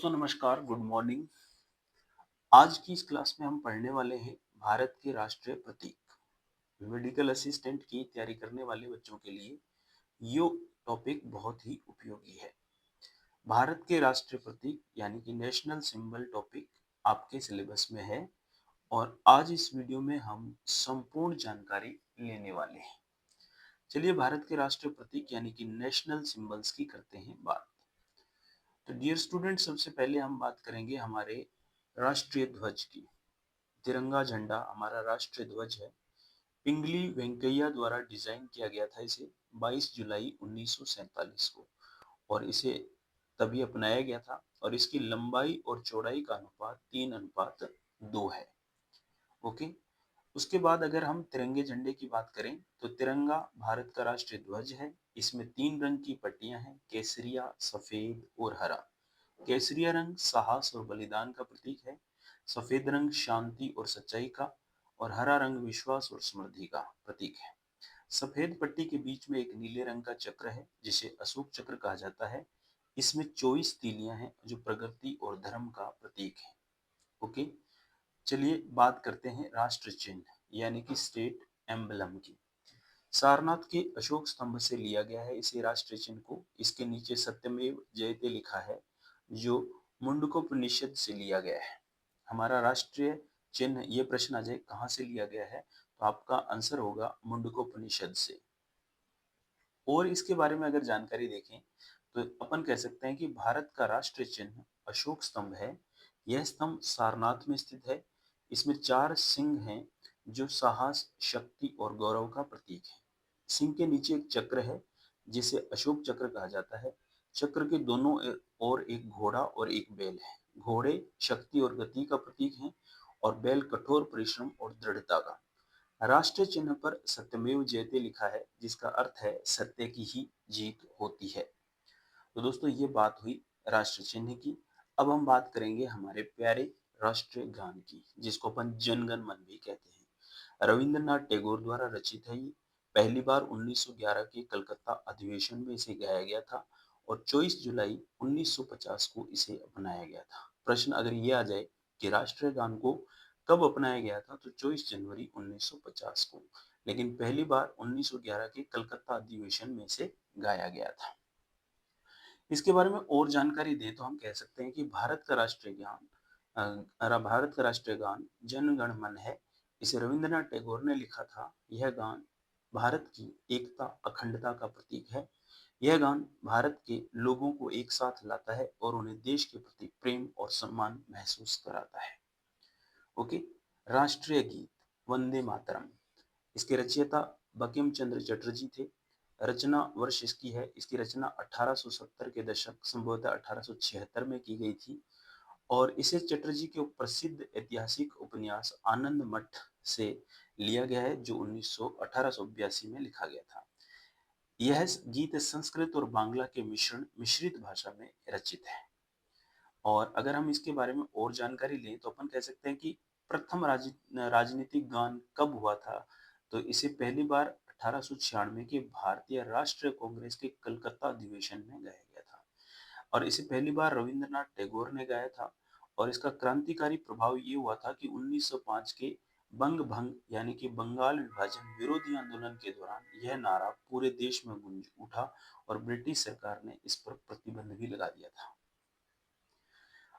दोस्तों नमस्कार, good morning. आज की इस क्लास में हम पढ़ने वाले हैं भारत के राष्ट्रीय प्रतीक। मेडिकल असिस्टेंट की तैयारी करने वाले बच्चों के लिए ये टॉपिक बहुत ही उपयोगी है। भारत के राष्ट्रीय प्रतीक यानी कि नेशनल सिंबल टॉपिक आपके सिलेबस में है और आज इस वीडियो में हम संपूर्ण जानकारी लेने वाले हैं। चलिए भारत के राष्ट्रीय प्रतीक यानी कि नेशनल सिंबल्स की करते हैं बात। तो डियर स्टूडेंट, सबसे पहले हम बात करेंगे हमारे राष्ट्रीय ध्वज की। तिरंगा झंडा हमारा राष्ट्रीय ध्वज है। पिंगली वेंकैया द्वारा डिजाइन किया गया था इसे 22 जुलाई 1947 को और इसे तभी अपनाया गया था और इसकी लंबाई और चौड़ाई का अनुपात 3:2 है। ओके। उसके बाद अगर हम तिरंगे झंडे की बात करें तो तिरंगा भारत का राष्ट्रीय ध्वज है। इसमें 3 रंग की पट्टियां हैं, केसरिया, सफेद और हरा। केसरिया रंग साहस और बलिदान का प्रतीक है, सफेद रंग शांति और सच्चाई का और हरा रंग विश्वास और समृद्धि का प्रतीक है। सफेद पट्टी के बीच में एक नीले रंग का चक्र है जिसे अशोक चक्र कहा जाता है। इसमें 24 तीलियां हैं जो प्रगति और धर्म का प्रतीक है। ओके। चलिए बात करते हैं राष्ट्र चिन्ह यानी कि स्टेट एम्बलम की। सारनाथ के अशोक स्तंभ से लिया गया है इसे राष्ट्रीय चिन्ह को। इसके नीचे सत्यमेव जयते लिखा है जो मुंडकोपनिषद से लिया गया है। हमारा राष्ट्रीय चिन्ह, ये प्रश्न आ जाए कहाँ से लिया गया है तो आपका आंसर होगा मुंडकोपनिषद से। और इसके बारे में अगर जानकारी देखें तो अपन कह सकते हैं कि भारत का राष्ट्रीय चिन्ह अशोक स्तंभ है। यह स्तंभ सारनाथ में स्थित है। इसमें 4 सिंह हैं जो साहस, शक्ति और गौरव का प्रतीक है। सिंह के नीचे एक चक्र है जिसे अशोक चक्र कहा जाता है। चक्र के दोनों ओर एक घोड़ा और एक बैल है। घोड़े शक्ति और गति का प्रतीक है और बैल कठोर परिश्रम और दृढ़ता का। राष्ट्रीय चिन्ह पर सत्यमेव जयते लिखा है जिसका अर्थ है सत्य की ही जीत होती है। तो दोस्तों ये बात हुई राष्ट्र चिन्ह की। अब हम बात करेंगे हमारे प्यारे राष्ट्रीय गान की जिसको अपन जनगण मन भी कहते हैं। रविंद्रनाथ टैगोर द्वारा रचित है ये। पहली बार 1911 के कलकत्ता अधिवेशन में इसे गाया गया था और 24 जुलाई 1950 को इसे अपनाया गया था। प्रश्न अगर ये आ जाए कि राष्ट्रीय गान को कब अपनाया गया था तो 24 जनवरी 1950 को, लेकिन पहली बार 1911 के कलकत्ता अधिवेशन में इसे गाया गया था। इसके बारे में और जानकारी दें तो हम कह सकते हैं कि भारत का राष्ट्रीय गान जन गण मन है। इसे रविंद्रनाथ टैगोर ने लिखा था। यह गान भारत की एकता, अखंडता का प्रतीक है। यह गान भारत के लोगों को एक साथ लाता है और उन्हें देश के प्रति प्रेम और सम्मान महसूस कराता है। ओके। राष्ट्रीय गीत वंदे मातरम, इसके रचयिता बंकिम चंद्र चटर्जी थे। रचना वर्ष इसकी है, इसकी रचना 1870 के दशक संभवतः 1876 में की गई थी और इसे चटर्जी के प्रसिद्ध ऐतिहासिक उपन्यास आनंद मठ से लिया गया है जो 1882 में लिखा गया था। यह गीत संस्कृत और बांग्ला के मिश्रित भाषा में रचित है। और अगर हम इसके बारे में और जानकारी लें तो अपन कह सकते हैं कि प्रथम राजनीतिक गान कब हुआ था तो इसे पहली बार 1896 के भारतीय राष्ट्रीय कांग्रेस के कलकत्ता अधिवेशन में गाया गया था और इसे पहली बार रविंद्रनाथ टैगोर ने गाया था। और इसका क्रांतिकारी प्रभाव ये हुआ था कि 1905 के बंग भंग यानी कि बंगाल विभाजन विरोधी आंदोलन के दौरान यह नारा पूरे देश में गूंज उठा और ब्रिटिश सरकार ने इस पर प्रतिबंध भी लगा दिया था।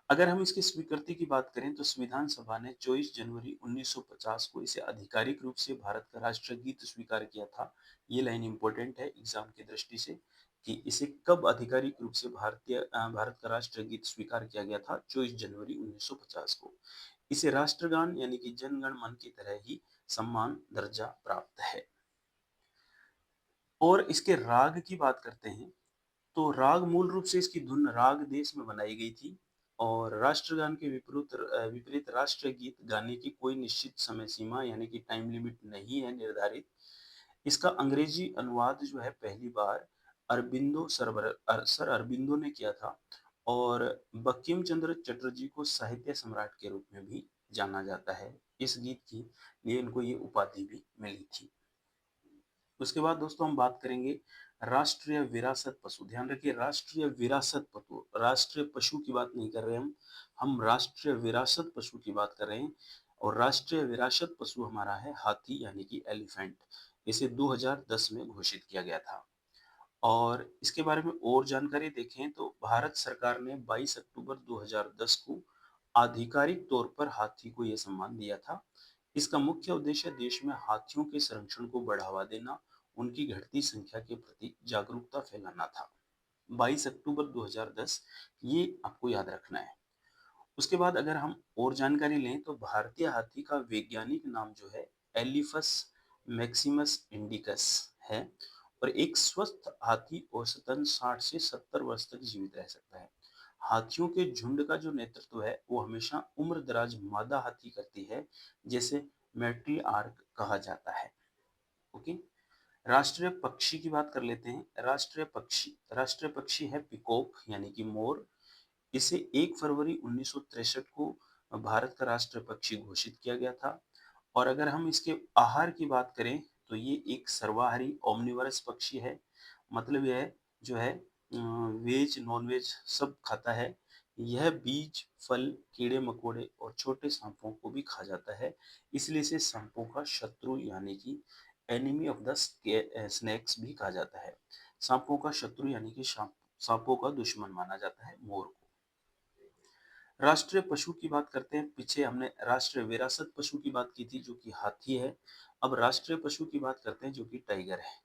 अगर हम इसकी स्वीकृति की बात करें तो संविधान सभा ने 24 जनवरी 1950 को इसे आधिकारिक रूप से भारत का राष्ट्रीय गीत स्वीकार किया था। ये लाइन इंपॉर्टेंट है एग्जाम की दृष्टि से कि इसे कब आधिकारिक रूप से भारत का राष्ट्रीय गीत स्वीकार किया गया था, 24 जनवरी 1950 को। इसे राष्ट्रगान यानी कि जनगण मन की तरह ही सम्मान दर्जा प्राप्त है। और इसके राग की बात करते हैं तो राग मूल रूप से इसकी धुन राग देश में बनाई गई थी और राष्ट्रगान के विपरीत राष्ट्रीय गीत गाने की कोई निश्चित समय सीमा यानी कि टाइम लिमिट नहीं है निर्धारित। इसका अंग्रेजी अनुवाद जो है पहली बार सर अरबिंदो ने किया था और बंकिम चंद्र चटर्जी को साहित्य सम्राट के रूप में भी जाना जाता है। इस गीत की लिए इनको ये उपाधि भी मिली थी। उसके बाद दोस्तों हम बात करेंगे राष्ट्रीय विरासत पशु, ध्यान रखिए राष्ट्रीय विरासत पशु, राष्ट्रीय पशु की बात नहीं कर रहे हम राष्ट्रीय विरासत पशु की बात कर रहे हैं। और राष्ट्रीय विरासत पशु हमारा है हाथी यानी कि एलिफेंट। इसे 2010 में घोषित किया गया था। और इसके बारे में और जानकारी देखें तो भारत सरकार ने 22 अक्टूबर 2010 को आधिकारिक तौर पर हाथी को यह सम्मान दिया था। इसका मुख्य उद्देश्य देश में हाथियों के संरक्षण को बढ़ावा देना, उनकी घटती संख्या के प्रति जागरूकता फैलाना था। 22 अक्टूबर 2010 ये आपको याद रखना है। उसके बाद अगर हम और जानकारी लें तो भारतीय हाथी का वैज्ञानिक नाम जो है एलिफस मैक्सिमस इंडिकस है। और एक स्वस्थ हाथी औसतन 60 से 70 वर्ष तक जीवित रह सकता है। हाथियों के झुंड का जो नेतृत्व है वो हमेशा उम्र दराज मादा हाथी करती है, जैसे मैट्रिआर्क कहा जाता है। ओके। राष्ट्रीय पक्षी की बात कर लेते हैं। राष्ट्रीय पक्षी है पिकॉक यानी कि मोर। इसे 1 फरवरी 1963 को भारत का राष्ट्रीय पक्षी घोषित किया गया था। और अगर हम इसके आहार की बात करें तो ये एक सर्वाहारी ओमनिवरस पक्षी है। मतलब यह जो है वेज नॉन वेज सब खाता है। यह बीज, फल, कीड़े मकोड़े और छोटे सांपों को भी खा जाता है। इसलिए इसे सांपों का शत्रु यानी कि एनिमी ऑफ द स्नेक्स भी कहा जाता है। सांपों का शत्रु यानी कि सांपों का दुश्मन माना जाता है मोर को। राष्ट्रीय पशु की बात करते हैं। पीछे हमने राष्ट्रीय विरासत पशु की बात की थी जो कि हाथी है। अब राष्ट्रीय पशु की बात करते हैं जो कि टाइगर है।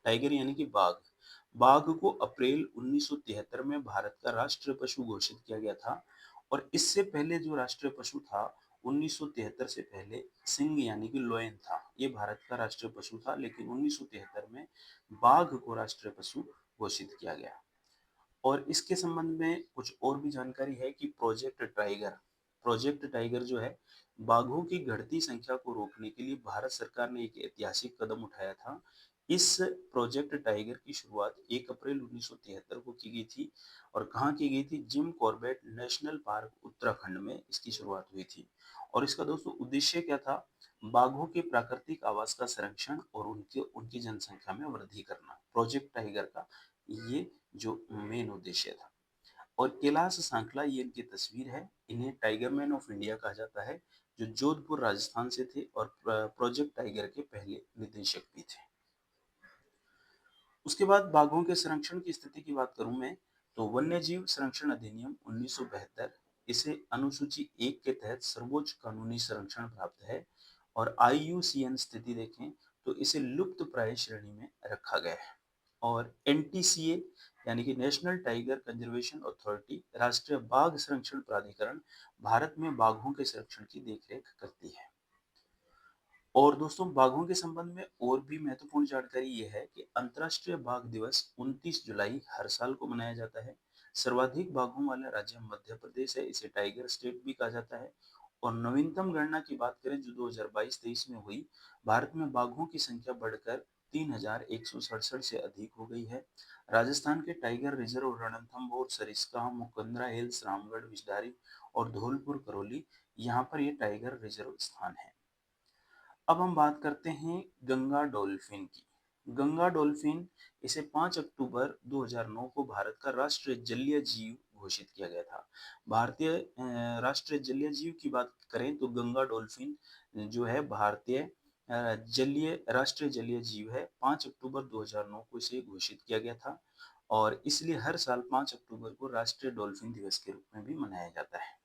टाइगर यानी कि बाघ। बाघ को अप्रैल 1973 में भारत का राष्ट्रीय पशु घोषित किया गया था। और इससे पहले जो राष्ट्रीय पशु था 1973 से पहले सिंह यानी कि लोयन था। ये भारत का राष्ट्रीय पशु था, लेकिन 1973 में बाघ को राष्ट्रीय पशु घोषित किया गया। और इसके संबंध में कुछ और भी जानकारी है कि प्रोजेक्ट टाइगर जो है बाघों की घटती संख्या को रोकने के लिए भारत सरकार ने एक ऐतिहासिक कदम उठाया था। इस प्रोजेक्ट टाइगर की शुरुआत 1 अप्रैल 1973 को की गई थी। और कहाँ की गई थी? Jim Corbett national park Uttarakhand में इसकी शुरुआत हुई थी। और इसका दोस्तों उद्देश्य क्या था? बाघों के प्राकृतिक आवास का संरक्षण और उनके उनकी जनसंख्या में वृद्धि करना। प्रोजेक्ट टाइगर का ये जो मेन उद्देश्य था। और कैलाश सांकला ये इनकी तस्वीर है। इन्हें टाइगर मैन ऑफ इंडिया कहा जाता है, जो जोधपुर राजस्थान से थे और प्रोजेक्ट टाइगर के पहले निदेशक भी थे। उसके बाद बाघों के संरक्षण की स्थिति की बात करूं मैं तो वन्य जीव संरक्षण अधिनियम 1972 इसे अनुसूची 1 के तहत सर्वोच्च कानूनी संरक्षण प्राप्त है। और IUCN स्थिति देखें तो इसे लुप्त प्राय श्रेणी में रखा गया है। और NTCA यानी कि नेशनल टाइगर कंजर्वेशन अथॉरिटी, राष्ट्रीय बाघ संरक्षण प्राधिकरण, भारत में बाघों के संरक्षण की देखरेख करती है। और दोस्तों बाघों के संबंध में और भी महत्वपूर्ण जानकारी ये है कि अंतर्राष्ट्रीय बाघ दिवस 29 जुलाई हर साल को मनाया जाता है। सर्वाधिक बाघों वाला राज्य मध्य प्रदेश है। इसे टाइगर स्टेट भी कहा जाता है। और नवीनतम गणना की बात करें जो 2022-23 में हुई, भारत में बाघों की संख्या बढ़कर 3167 से अधिक हो गई है। राजस्थान के tiger reserve Ranthambore, Sariska, Mukundra hills, Ramgarh, Vishdhari और धौलपुर करौली, यहाँ पर ये टाइगर रिजर्व स्थान है। अब हम बात करते हैं गंगा डॉल्फिन की। गंगा डॉल्फिन इसे 5 अक्टूबर 2009 को भारत का राष्ट्रीय जलीय जीव घोषित किया गया था। भारतीय राष्ट्रीय जलीय जीव की बात करें तो गंगा डॉल्फिन जो है भारतीय जलीय राष्ट्रीय जलीय जीव है। 5 अक्टूबर 2009 को इसे घोषित किया गया था। और इसलिए हर साल 5 अक्टूबर को राष्ट्रीय डॉल्फिन दिवस के रूप में भी मनाया जाता है।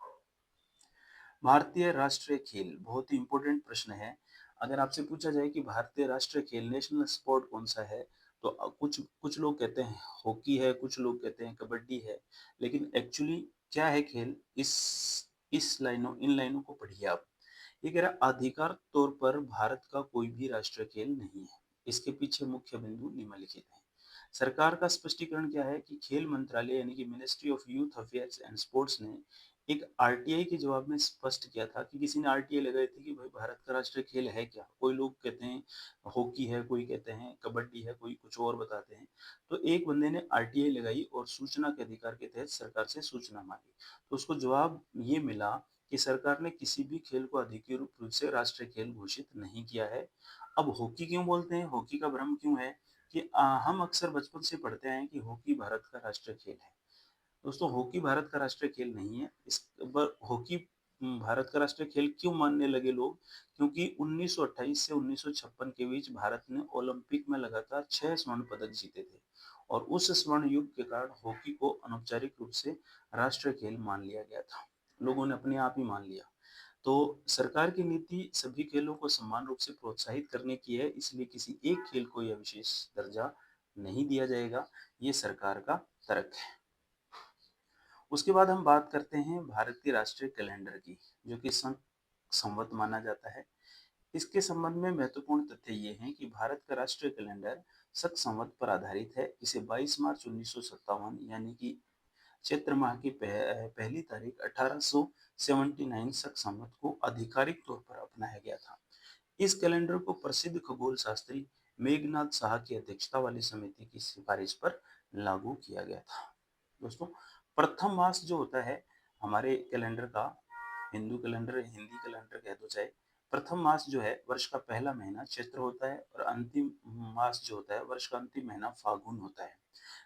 भारतीय राष्ट्रीय खेल बहुत ही इंपॉर्टेंट प्रश्न है। अगर आपसे पूछा जाए कि भारतीय राष्ट्रीय खेल नेशनल स्पोर्ट कौन सा है तो कुछ कुछ लोग कहते हैं हॉकी है, कुछ लोग कहते हैं कबड्डी है। लेकिन एक्चुअली क्या है खेल, इस लाइनों इन लाइनों को पढ़िए आप। ये कह रहा आधिकारिक तौर पर भारत का कोई भी राष्ट्रीय खेल नहीं है। इसके पीछे मुख्य बिंदु निम्नलिखित हैं। सरकार का स्पष्टीकरण क्या है कि खेल मंत्रालय यानी कि ministry of youth affairs and sports ने एक आरटीआई के जवाब में स्पष्ट किया था कि किसी ने आरटीआई लगाई थी कि भाई भारत का राष्ट्रीय खेल है क्या। कोई लोग कहते हैं हॉकी है, कोई कहते हैं कबड्डी है, कोई कुछ और बताते हैं। तो एक बंदे ने आरटीआई लगाई और सूचना के अधिकार के तहत सरकार से सूचना मांगी। तो उसको जवाब ये मिला कि सरकार ने किसी भी खेल को अधिकृत रूप से राष्ट्रीय खेल घोषित नहीं किया है। अब हॉकी क्यों बोलते हैं, हॉकी का भ्रम क्यों है कि हम अक्सर बचपन से पढ़ते आए हैं कि हॉकी भारत का राष्ट्रीय खेल है। दोस्तों, हॉकी भारत का राष्ट्रीय खेल नहीं है। इस ब हॉकी भारत का राष्ट्रीय खेल क्यों मानने लगे लोग? क्योंकि 1928 से 1956 के बीच भारत ने ओलंपिक में लगातार 6 स्वर्ण पदक जीते थे और उस स्वर्ण युग के कारण हॉकी को अनौपचारिक रूप से राष्ट्रीय खेल मान लिया गया था। लोगों ने अपने आप ही मान लिया। तो सरकार की नीति सभी खेलों को समान रूप से प्रोत्साहित करने की है, इसलिए किसी एक खेल को यह विशेष दर्जा नहीं दिया जाएगा। ये सरकार का तर्क है। उसके बाद हम बात करते हैं भारत के राष्ट्रीय कैलेंडर की, जो कि संवत माना जाता है। इसके संबंध में महत्वपूर्ण तथ्य ये हैं कि भारत का राष्ट्रीय कैलेंडर शक संवत पर आधारित है। इसे 22 मार्च 1957 यानी कि चैत्र माह की पहली तारीख 1879 शक संवत को आधिकारिक तौर पर अपनाया गया था। इस कैलेंडर को प्रसिद्ध खगोल शास्त्री मेघनाथ साहा की अध्यक्षता वाली समिति की सिफारिश पर लागू किया गया था। दोस्तों, प्रथम मास जो होता है हमारे कैलेंडर का, हिंदू कैलेंडर, हिंदी कैलेंडर कह दो चाहे, प्रथम मास जो है वर्ष का पहला महीना चैत्र होता है और अंतिम मास जो होता है वर्ष का अंतिम महीना फाल्गुन होता है।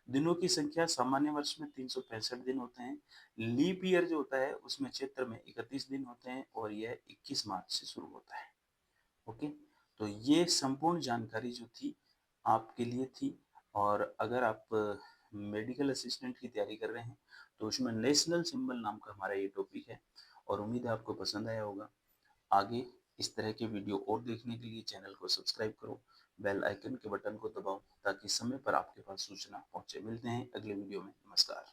दिनों की संख्या सामान्य वर्ष में 365 दिन होते हैं। लीप ईयर जो होता है उसमें चैत्र में 31 दिन होते हैं और यह 21 मार्च से शुरू होता है। ओके, तो ये संपूर्ण जानकारी जो थी आपके लिए थी। और अगर आप मेडिकल असिस्टेंट की तैयारी कर रहे हैं तो उसमें नेशनल सिंबल नाम का हमारा ये टॉपिक है और उम्मीद है आपको पसंद आया होगा। आगे इस तरह के वीडियो और देखने के लिए चैनल को सब्सक्राइब करो, बेल आइकन के बटन को दबाओ ताकि समय पर आपके पास सूचना पहुंचे। मिलते हैं अगले वीडियो में। नमस्कार।